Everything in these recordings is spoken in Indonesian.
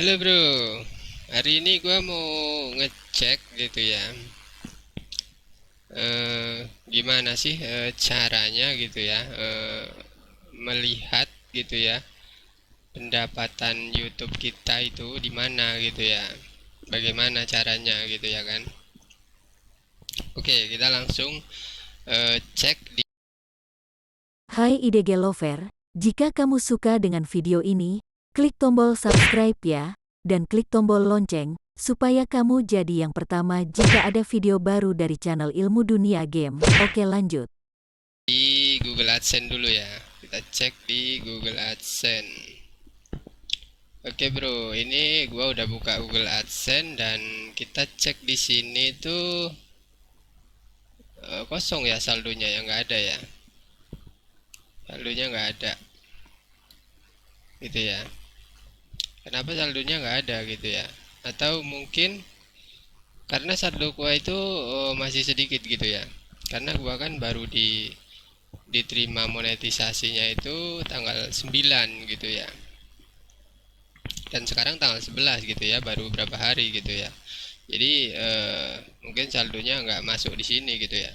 Halo bro, hari ini gua mau ngecek gitu ya, gimana sih caranya gitu ya, melihat gitu ya pendapatan YouTube kita itu di mana gitu ya, bagaimana caranya gitu ya kan. Oke, kita langsung cek di. Hai IDG Lover, jika kamu suka dengan video ini, klik tombol subscribe ya, dan klik tombol lonceng, supaya kamu jadi yang pertama jika ada video baru dari channel Ilmu Dunia Game. Oke lanjut. Google AdSense dulu ya. Kita cek di Google AdSense. Oke bro, ini gua udah buka Google AdSense dan kita cek di sini tuh kosong ya saldonya, yang nggak ada ya. Saldonya nggak ada gitu ya. Kenapa saldonya nggak ada gitu ya? Atau mungkin karena saldo gua itu masih sedikit gitu ya. Karena gua kan baru diterima monetisasinya itu tanggal 9 gitu ya. Dan sekarang tanggal 11 gitu ya, baru berapa hari gitu ya. Jadi mungkin saldonya nggak masuk di sini gitu ya.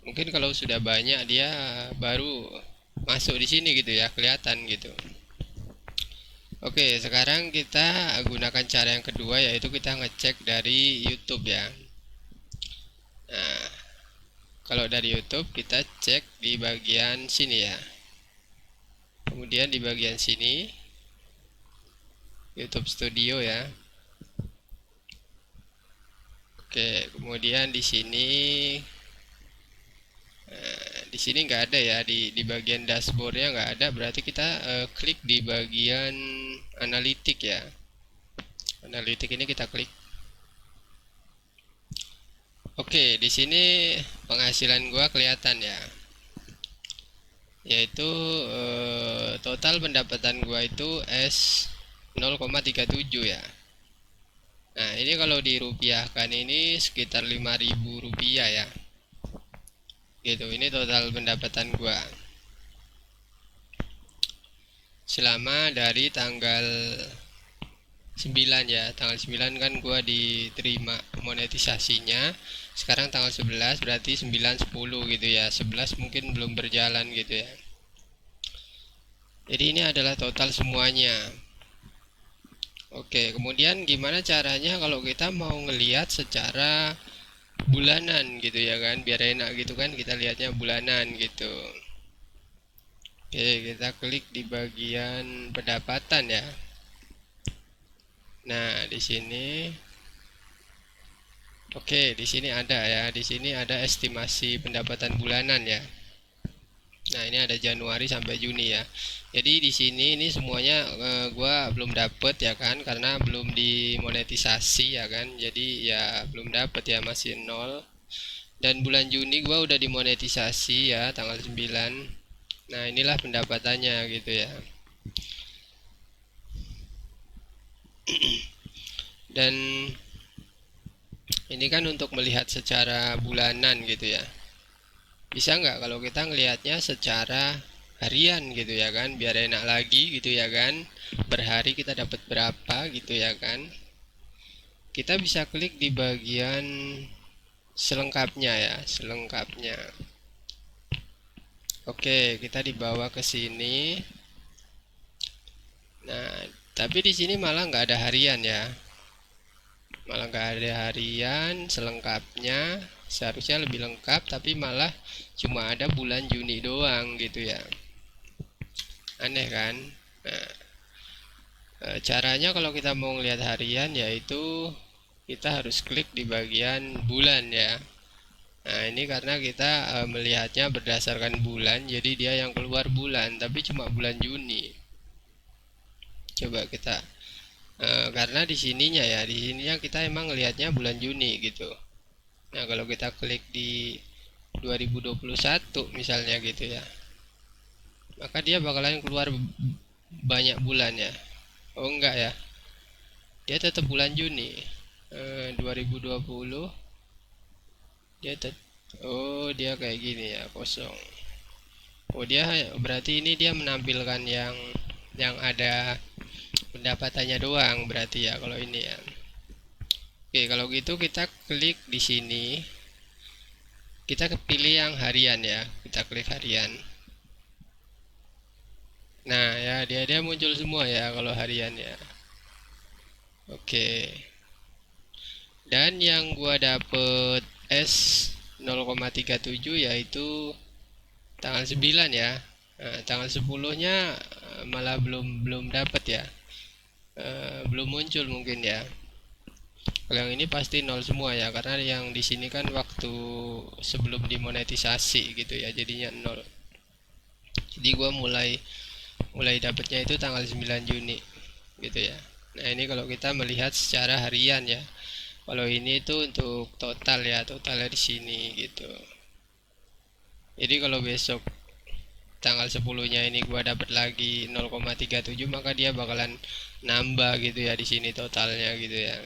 Mungkin kalau sudah banyak dia baru masuk di sini gitu ya, kelihatan gitu. Oke, sekarang kita gunakan cara yang kedua, yaitu kita ngecek dari YouTube ya. Nah, kalau dari YouTube kita cek di bagian sini ya. Kemudian di bagian sini YouTube Studio ya. Oke, kemudian di sini di sini nggak ada ya, di bagian dashboardnya nggak ada, berarti kita klik di bagian analitik ya. Analitik ini kita klik. Oke, di sini penghasilan gua kelihatan ya, yaitu total pendapatan gua itu S 0,37 ya. Nah, ini kalau dirupiahkan ini sekitar 5.000 rupiah ya. Gitu, ini total pendapatan gua selama dari tanggal 9 ya. Tanggal 9 kan gua diterima monetisasinya. Sekarang tanggal 11 berarti 9 10 gitu ya. 11 mungkin belum berjalan gitu ya. Jadi ini adalah total semuanya. Oke, kemudian gimana caranya kalau kita mau ngelihat secara bulanan gitu ya kan, biar enak gitu kan, kita lihatnya bulanan gitu. Oke, kita klik di bagian pendapatan ya. Nah, di sini oke, di sini ada ya. Di sini ada estimasi pendapatan bulanan ya. Nah, ini ada Januari sampai Juni ya. Jadi di sini ini semuanya gua belum dapet ya kan, karena belum dimonetisasi ya kan. Jadi ya belum dapet ya, masih nol. Dan bulan Juni gua udah dimonetisasi ya, tanggal 9. Nah, inilah pendapatannya gitu ya. Dan ini kan untuk melihat secara bulanan gitu ya. Bisa nggak kalau kita ngelihatnya secara harian gitu ya kan, biar enak lagi gitu ya kan, per hari kita dapat berapa gitu ya kan. Kita bisa klik di bagian selengkapnya ya, selengkapnya. Oke, kita dibawa ke sini. Nah, tapi di sini malah nggak ada harian ya, malah nggak ada harian selengkapnya. Seharusnya lebih lengkap, tapi malah cuma ada bulan Juni doang gitu ya. Aneh kan. Nah, caranya kalau kita mau ngelihat harian, yaitu kita harus klik di bagian bulan ya. Nah, ini karena kita melihatnya berdasarkan bulan, jadi dia yang keluar bulan, tapi cuma bulan Juni. Coba kita karena di sininya ya, di sininya kita emang ngelihatnya bulan Juni gitu. Nah, kalau kita klik di 2021 misalnya gitu ya, maka dia bakalan keluar banyak bulan ya. Oh enggak ya, dia tetap bulan Juni. 2020 dia oh dia kayak gini ya, kosong. Oh dia berarti ini dia menampilkan yang ada pendapatannya doang berarti ya kalau ini ya. Oke, kalau gitu kita klik di sini. Kita pilih yang harian ya. Kita klik harian. Nah, ya dia muncul semua ya kalau harian ya. Oke. Dan yang gua dapet S 0,37 yaitu tanggal 9 ya. Nah, tanggal 10-nya malah belum belum dapat ya. Belum muncul mungkin ya. Kalau yang ini pasti nol semua ya, karena yang di sini kan waktu sebelum dimonetisasi gitu ya, jadinya nol. Jadi gua mulai mulai dapatnya itu tanggal 9 Juni gitu ya. Nah, ini kalau kita melihat secara harian ya. Kalau ini itu untuk total ya, totalnya di sini gitu. Jadi kalau besok tanggal 10-nya ini gua dapat lagi 0,37, maka dia bakalan nambah gitu ya di sini totalnya gitu ya.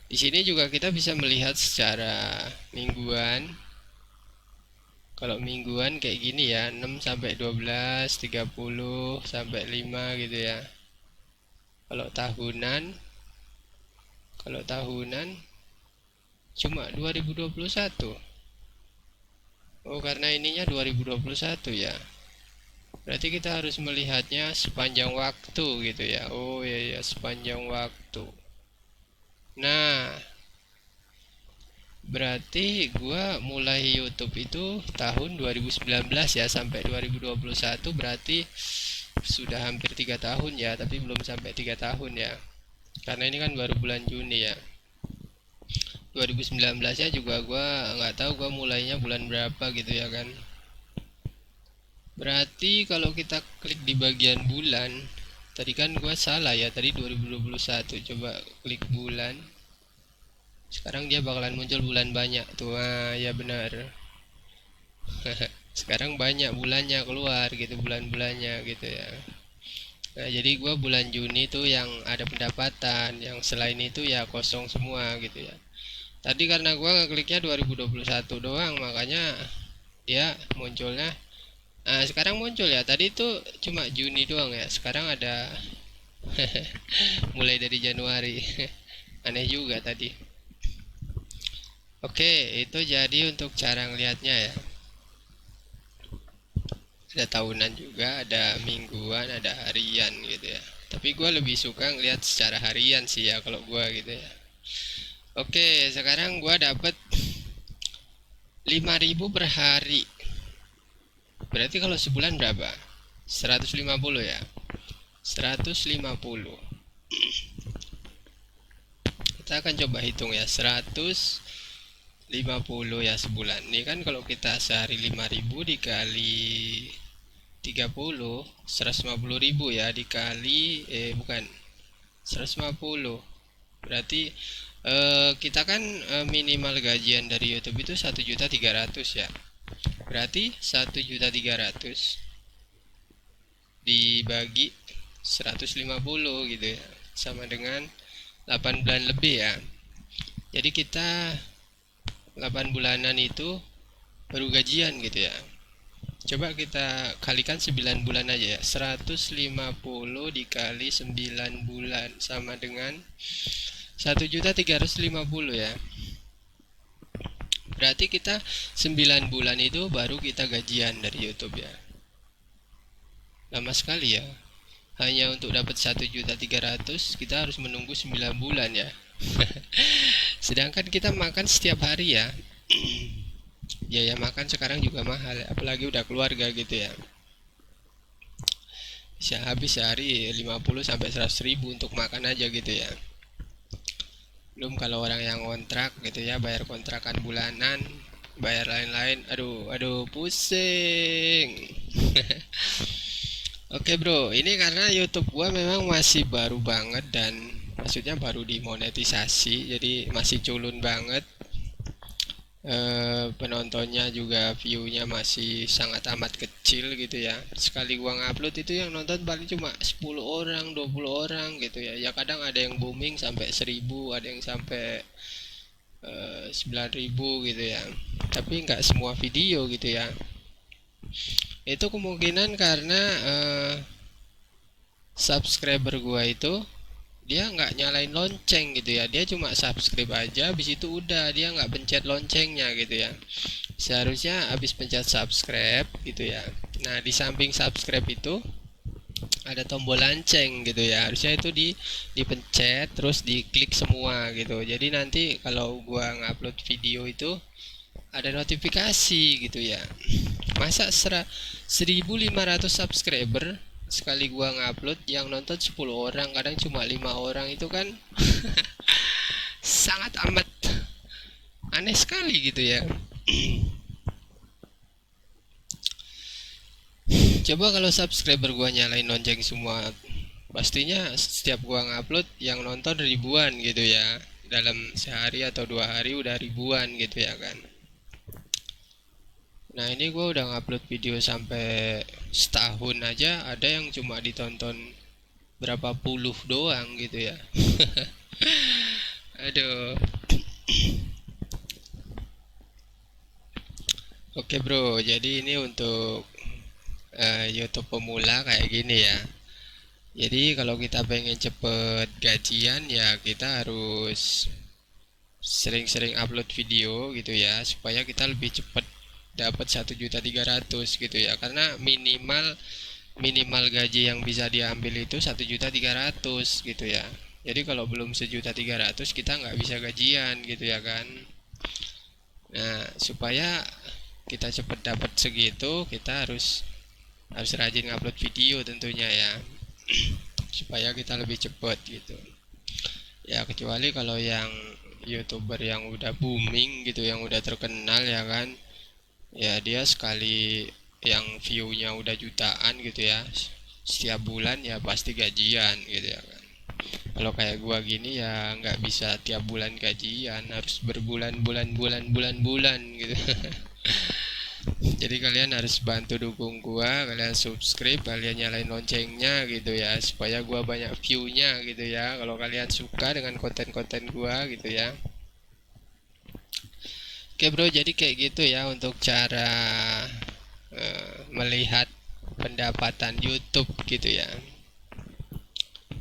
Di sini juga kita bisa melihat secara mingguan. Kalau mingguan kayak gini ya, 6 sampai 12, 30 sampai 5 gitu ya. Kalau tahunan, kalau tahunan cuma 2021. Oh, karena ininya 2021 ya. Berarti kita harus melihatnya sepanjang waktu gitu ya. Oh iya ya, sepanjang waktu. Nah, berarti gua mulai YouTube itu tahun 2019 ya, sampai 2021, berarti sudah hampir 3 tahun ya, tapi belum sampai 3 tahun ya. Karena ini kan baru bulan Juni ya. 2019-nya juga gua nggak tahu gua mulainya bulan berapa gitu ya kan. Berarti kalau kita klik di bagian bulan, tadi kan gua salah ya, tadi 2021. Coba klik bulan. Sekarang dia bakalan muncul bulan banyak tuh. Ah, ya benar. Sekarang banyak bulannya keluar gitu, bulan-bulannya gitu ya. Nah, jadi gua bulan Juni tuh yang ada pendapatan, yang selain itu ya kosong semua gitu ya. Tadi karena gua ngekliknya 2021 doang, makanya dia munculnya. Nah, sekarang muncul ya. Tadi tuh cuma Juni doang ya. Sekarang ada mulai dari Januari. Aneh juga tadi. Oke, itu jadi untuk cara ngelihatnya ya. Ada tahunan juga, ada mingguan, ada harian gitu ya. Tapi gue lebih suka ngelihat secara harian sih ya kalau gue gitu ya. Oke, sekarang gue dapet 5.000 per hari. Berarti kalau sebulan berapa? 150 ya. 150. Kita akan coba hitung ya. 150 ya sebulan. Ini kan kalau kita sehari 5.000 dikali 30, 150.000 ya, dikali bukan 150. Berarti kita kan minimal gajian dari YouTube itu 1.300.000 ya. Berarti 1.300.000 dibagi 150 gitu ya, sama dengan 8 bulan lebih ya. Jadi kita 8 bulanan itu baru gajian gitu ya. Coba kita kalikan 9 bulan aja ya. 150 dikali 9 bulan sama dengan 1.350 ya. Berarti kita 9 bulan itu baru kita gajian dari YouTube ya. Lama sekali ya. Hanya untuk dapat 1.300.000 kita harus menunggu 9 bulan ya. Sedangkan kita makan setiap hari ya. Biaya makan sekarang juga mahal, apalagi udah keluarga gitu ya. Bisa habis sehari 50 sampai 100 ribu untuk makan aja gitu ya. Belum kalau orang yang kontrak gitu ya, bayar kontrakan bulanan, bayar lain-lain. Aduh pusing. Oke bro, ini karena YouTube gua memang masih baru banget, dan maksudnya baru dimonetisasi, jadi masih culun banget. Penontonnya juga viewnya masih sangat amat kecil gitu ya. Sekali gua ngupload itu yang nonton paling cuma 10 orang, 20 orang gitu ya. Ya kadang ada yang booming sampai 1.000, ada yang sampai 9.000 gitu ya. Tapi nggak semua video gitu ya. Itu kemungkinan karena subscriber gua itu dia nggak nyalain lonceng gitu ya, dia cuma subscribe aja, habis itu udah dia nggak pencet loncengnya gitu ya. Seharusnya habis pencet subscribe gitu ya, nah di samping subscribe itu ada tombol lonceng gitu ya, harusnya itu dipencet terus diklik semua gitu, jadi nanti kalau gua ngupload video itu ada notifikasi gitu ya. Masa 1500 subscriber sekali gua ngupload yang nonton 10 orang, kadang cuma 5 orang, itu kan sangat amat aneh sekali gitu ya. Coba kalau subscriber gua nyalain lonceng semua, pastinya setiap gua ngupload yang nonton ribuan gitu ya, dalam sehari atau 2 hari udah ribuan gitu ya kan. Nah ini gue udah ngupload video sampai setahun aja ada yang cuma ditonton berapa puluh doang gitu ya. Aduh. Oke bro, jadi ini untuk YouTube pemula kayak gini ya. Jadi kalau kita pengen cepet gajian ya kita harus sering-sering upload video gitu ya, supaya kita lebih cepet dapat 1.300.000 gitu ya, karena minimal minimal gaji yang bisa diambil itu 1.300.000 gitu ya. Jadi kalau belum 1.300.000 kita nggak bisa gajian gitu ya kan. Nah supaya kita cepet dapat segitu kita harus harus rajin upload video tentunya ya, supaya kita lebih cepet gitu ya. Kecuali kalau yang youtuber yang udah booming gitu, yang udah terkenal ya kan, ya dia sekali yang view-nya udah jutaan gitu ya, setiap bulan ya pasti gajian gitu ya kan. Kalau kayak gua gini ya nggak bisa tiap bulan gajian, harus berbulan-bulan bulan-bulan gitu. Jadi kalian harus bantu dukung gua, kalian subscribe, kalian nyalain loncengnya gitu ya, supaya gua banyak view-nya gitu ya, kalau kalian suka dengan konten-konten gua gitu ya. Oke bro, jadi kayak gitu ya untuk cara melihat pendapatan YouTube gitu ya.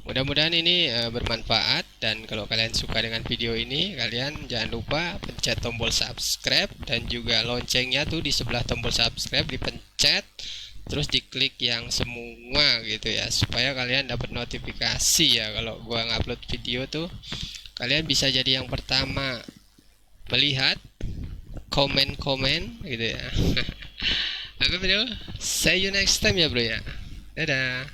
Mudah-mudahan ini bermanfaat, dan kalau kalian suka dengan video ini, kalian jangan lupa pencet tombol subscribe dan juga loncengnya tuh di sebelah tombol subscribe dipencet, terus diklik yang semua gitu ya, supaya kalian dapat notifikasi ya kalau gua ngupload video tuh, kalian bisa jadi yang pertama melihat, komen-komen gitu ya. Oke bro, see you next time ya bro ya. Dadah.